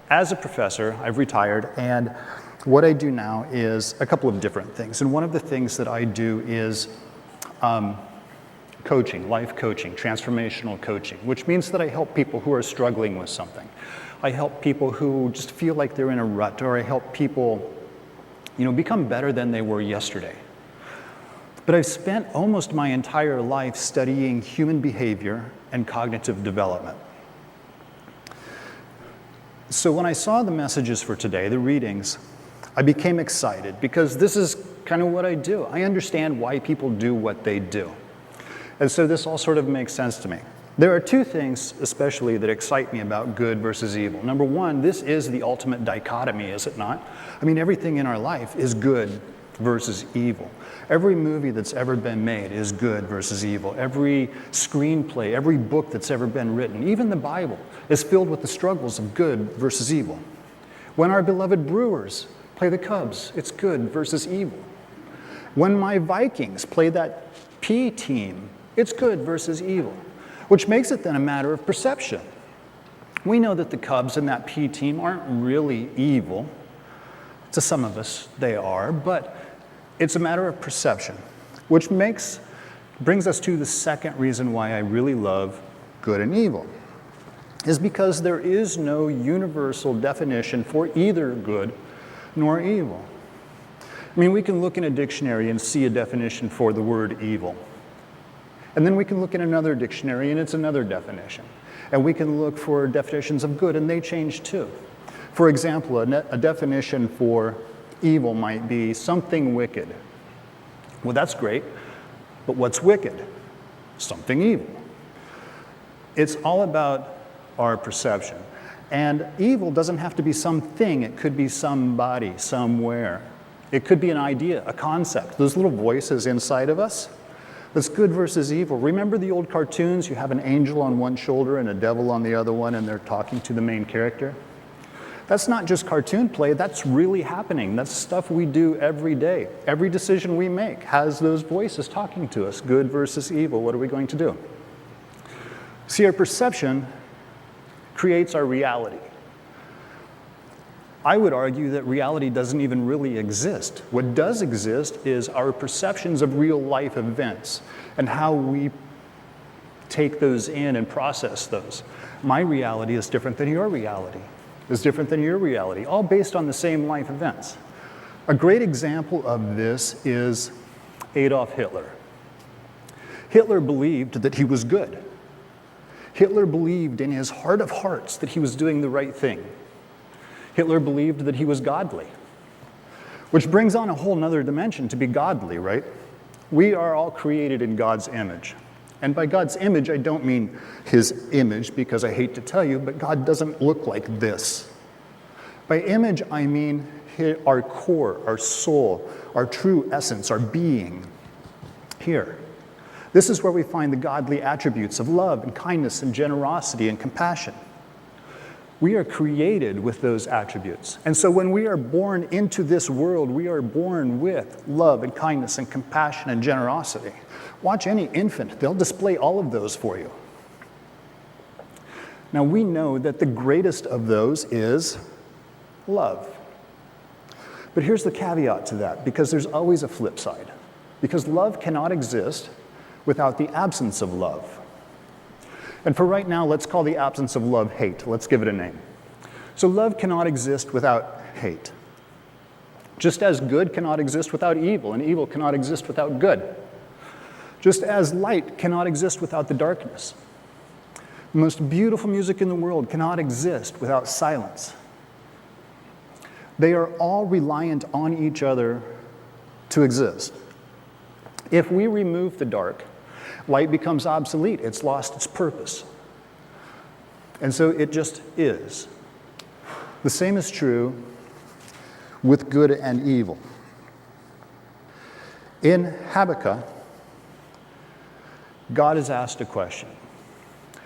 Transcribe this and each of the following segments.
as a professor, I've retired, and what I do now is a couple of different things. And one of the things that I do is coaching, life coaching, transformational coaching, which means that I help people who are struggling with something. I help people who just feel like they're in a rut, or I help people, become better than they were yesterday. But I've spent almost my entire life studying human behavior and cognitive development. So when I saw the messages for today, the readings, I became excited because this is kind of what I do. I understand why people do what they do. And so this all sort of makes sense to me. There are two things especially that excite me about good versus evil. Number one, this is the ultimate dichotomy, is it not? I mean, everything in our life is good versus evil. Every movie that's ever been made is good versus evil. Every screenplay, every book that's ever been written, even the Bible, is filled with the struggles of good versus evil. When our beloved Brewers play the Cubs, it's good versus evil. When my Vikings play that P team, it's good versus evil, which makes it then a matter of perception. We know that the Cubs and that P team aren't really evil. To some of us, they are, but it's a matter of perception, which brings us to the second reason why I really love good and evil, is because there is no universal definition for either good nor evil. I mean, we can look in a dictionary and see a definition for the word evil. And then we can look in another dictionary and it's another definition. And we can look for definitions of good and they change too. For example, a definition for evil might be something wicked. Well, that's great, but what's wicked? Something evil. It's all about our perception. And evil doesn't have to be something, it could be somebody, somewhere. It could be an idea, a concept, those little voices inside of us. That's good versus evil. Remember the old cartoons? You have an angel on one shoulder and a devil on the other one, and they're talking to the main character. That's not just cartoon play, that's really happening. That's stuff we do every day. Every decision we make has those voices talking to us, good versus evil. What are we going to do? See, our perception creates our reality. I would argue that reality doesn't even really exist. What does exist is our perceptions of real life events and how we take those in and process those. My reality is different than your reality. Is different than your reality, all based on the same life events. A great example of this is Adolf Hitler. Hitler believed that he was good. Hitler believed in his heart of hearts that he was doing the right thing. Hitler believed that he was godly, which brings on a whole nother dimension to be godly, right? We are all created in God's image. And by God's image, I don't mean his image, because I hate to tell you, but God doesn't look like this. By image, I mean our core, our soul, our true essence, our being. Here. This is where we find the godly attributes of love and kindness and generosity and compassion. We are created with those attributes. And so when we are born into this world, we are born with love and kindness and compassion and generosity. Watch any infant, they'll display all of those for you. Now we know that the greatest of those is love. But here's the caveat to that, because there's always a flip side. Because love cannot exist without the absence of love. And for right now, let's call the absence of love hate. Let's give it a name. So love cannot exist without hate. Just as good cannot exist without evil, and evil cannot exist without good. Just as light cannot exist without the darkness. The most beautiful music in the world cannot exist without silence. They are all reliant on each other to exist. If we remove the dark, light becomes obsolete. It's lost its purpose. And so it just is. The same is true with good and evil. In Habakkuk, God is asked a question.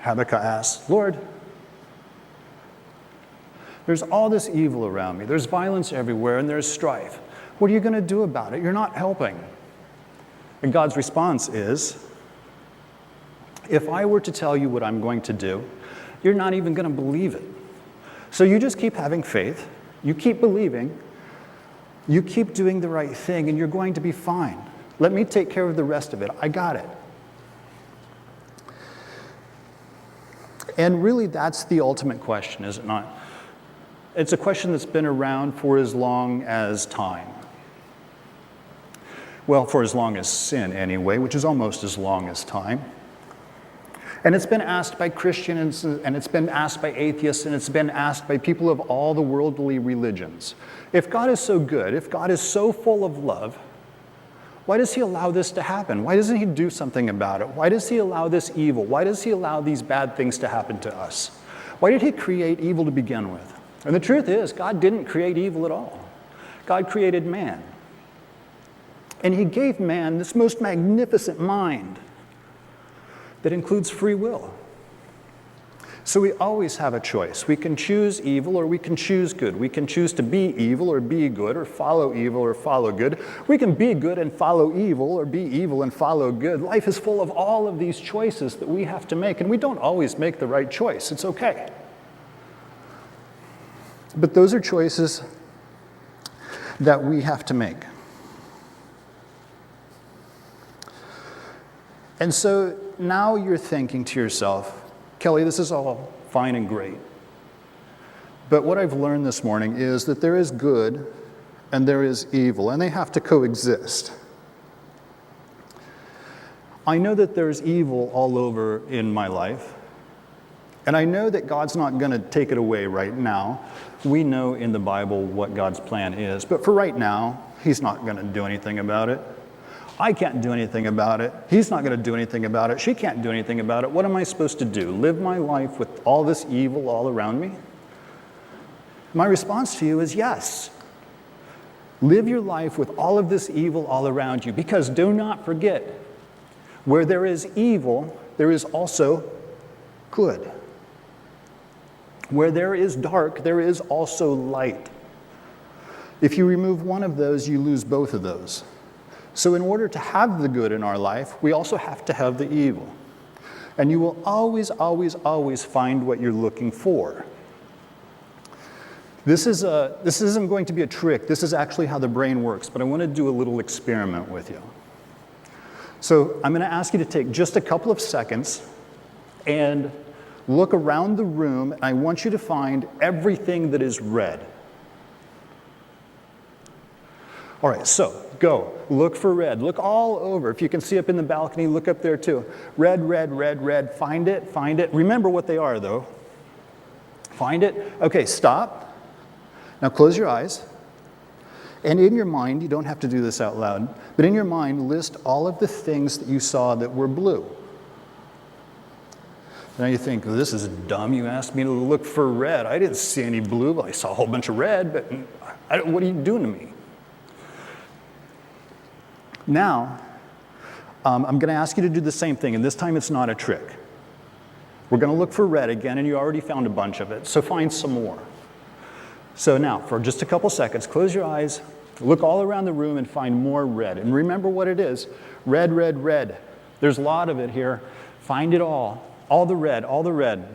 Habakkuk asks, Lord, there's all this evil around me. There's violence everywhere and there's strife. What are you going to do about it? You're not helping. And God's response is, if I were to tell you what I'm going to do, you're not even going to believe it. So you just keep having faith, you keep believing, you keep doing the right thing, and you're going to be fine. Let me take care of the rest of it. I got it. And really, that's the ultimate question, is it not? It's a question that's been around for as long as time. Well, for as long as sin, anyway, which is almost as long as time. And it's been asked by Christians, and it's been asked by atheists, and it's been asked by people of all the worldly religions. If God is so good, if God is so full of love, why does he allow this to happen? Why doesn't he do something about it? Why does he allow this evil? Why does he allow these bad things to happen to us? Why did he create evil to begin with? And the truth is, God didn't create evil at all. God created man. And he gave man this most magnificent mind that includes free will. So we always have a choice. We can choose evil or we can choose good. We can choose to be evil or be good, or follow evil or follow good. We can be good and follow evil, or be evil and follow good. Life is full of all of these choices that we have to make, and we don't always make the right choice. It's okay. But those are choices that we have to make. And so now you're thinking to yourself, Kelly, this is all fine and great. But what I've learned this morning is that there is good and there is evil, and they have to coexist. I know that there's evil all over in my life, and I know that God's not going to take it away right now. We know in the Bible what God's plan is, but for right now, he's not going to do anything about it. I can't do anything about it. He's not going to do anything about it. She can't do anything about it. What am I supposed to do? Live my life with all this evil all around me? My response to you is yes. Live your life with all of this evil all around you, because do not forget, where there is evil, there is also good. Where there is dark, there is also light. If you remove one of those, you lose both of those. So in order to have the good in our life, we also have to have the evil. And you will always, always, always find what you're looking for. This isn't going to be a trick. This is actually how the brain works, but I want to do a little experiment with you. So I'm going to ask you to take just a couple of seconds and look around the room, and I want you to find everything that is red. All right, so go. Look for red. Look all over. If you can see up in the balcony, look up there too. Red, red, red, red. Find it, find it. Remember what they are, though. Find it. Okay, stop. Now close your eyes. And in your mind, you don't have to do this out loud, but in your mind, list all of the things that you saw that were blue. Now you think, well, this is dumb. You asked me to look for red. I didn't see any blue. Well, I saw a whole bunch of red, but what are you doing to me? Now, I'm going to ask you to do the same thing, and this time it's not a trick. We're going to look for red again, and you already found a bunch of it, so find some more. So now, for just a couple seconds, close your eyes, look all around the room, and find more red. And remember what it is. Red, red, red. There's a lot of it here. Find it all. All the red, all the red.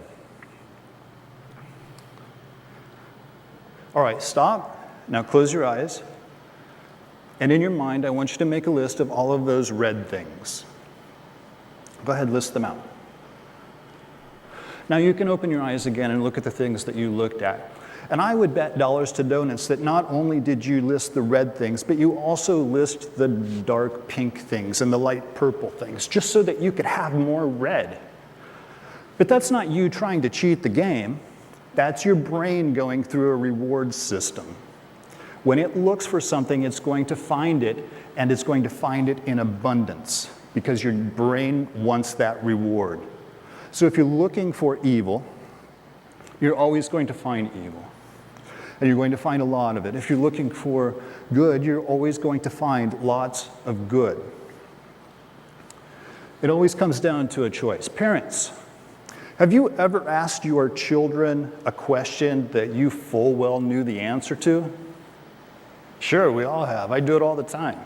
All right, stop. Now close your eyes. And in your mind, I want you to make a list of all of those red things. Go ahead, list them out. Now you can open your eyes again and look at the things that you looked at. And I would bet dollars to donuts that not only did you list the red things, but you also list the dark pink things and the light purple things, just so that you could have more red. But that's not you trying to cheat the game. That's your brain going through a reward system. When it looks for something, it's going to find it, and it's going to find it in abundance, because your brain wants that reward. So if you're looking for evil, you're always going to find evil. And you're going to find a lot of it. If you're looking for good, you're always going to find lots of good. It always comes down to a choice. Parents, have you ever asked your children a question that you full well knew the answer to? Sure, we all have. I do it all the time.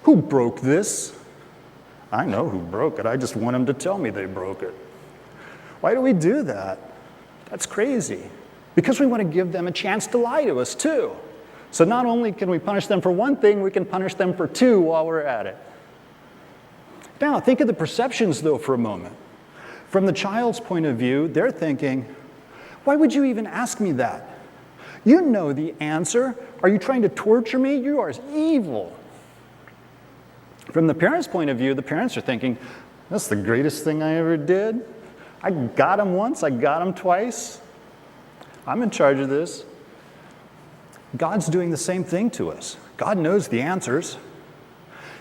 Who broke this? I know who broke it. I just want them to tell me they broke it. Why do we do that? That's crazy. because we want to give them a chance to lie to us too. So not only can we punish them for one thing, we can punish them for two while we're at it. Now, think of the perceptions, though, for a moment. From the child's point of view, they're thinking, why would you even ask me that? You know the answer. Are you trying to torture me? You are evil. From the parent's point of view, the parents are thinking, that's the greatest thing I ever did. I got him once, I got him twice. I'm in charge of this. God's doing the same thing to us. God knows the answers.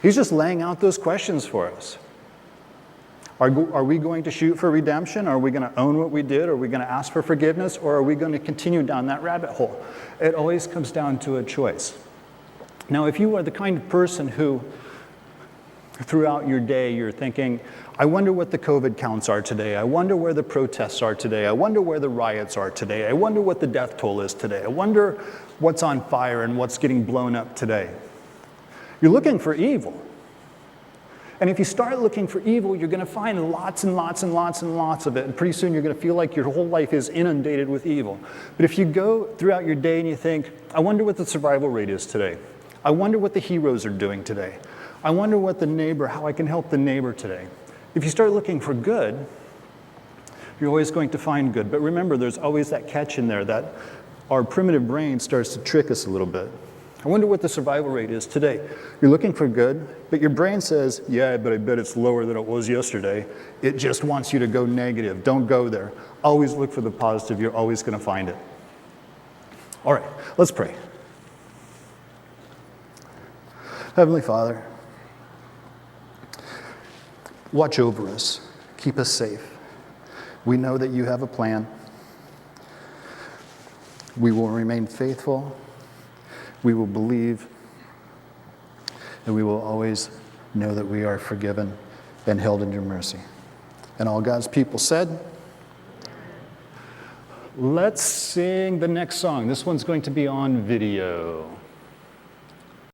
He's just laying out those questions for us. Are we going to shoot for redemption? Are we going to own what we did? Are we going to ask for forgiveness? Or are we going to continue down that rabbit hole? It always comes down to a choice. Now, if you are the kind of person who, throughout your day, you're thinking, I wonder what the COVID counts are today. I wonder where the protests are today. I wonder where the riots are today. I wonder what the death toll is today. I wonder what's on fire and what's getting blown up today. You're looking for evil. And if you start looking for evil, you're going to find lots and lots and lots and lots of it. And pretty soon you're going to feel like your whole life is inundated with evil. But if you go throughout your day and you think, I wonder what the survival rate is today. I wonder what the heroes are doing today. I wonder what how I can help the neighbor today. If you start looking for good, you're always going to find good. But remember, there's always that catch in there that our primitive brain starts to trick us a little bit. I wonder what the survival rate is today. You're looking for good, but your brain says, yeah, but I bet it's lower than it was yesterday. It just wants you to go negative. Don't go there. Always look for the positive. You're always going to find it. All right, let's pray. Heavenly Father, watch over us. Keep us safe. We know that you have a plan. We will remain faithful. We will believe, and we will always know that we are forgiven and held in your mercy. And all God's people said, let's sing the next song. This one's going to be on video.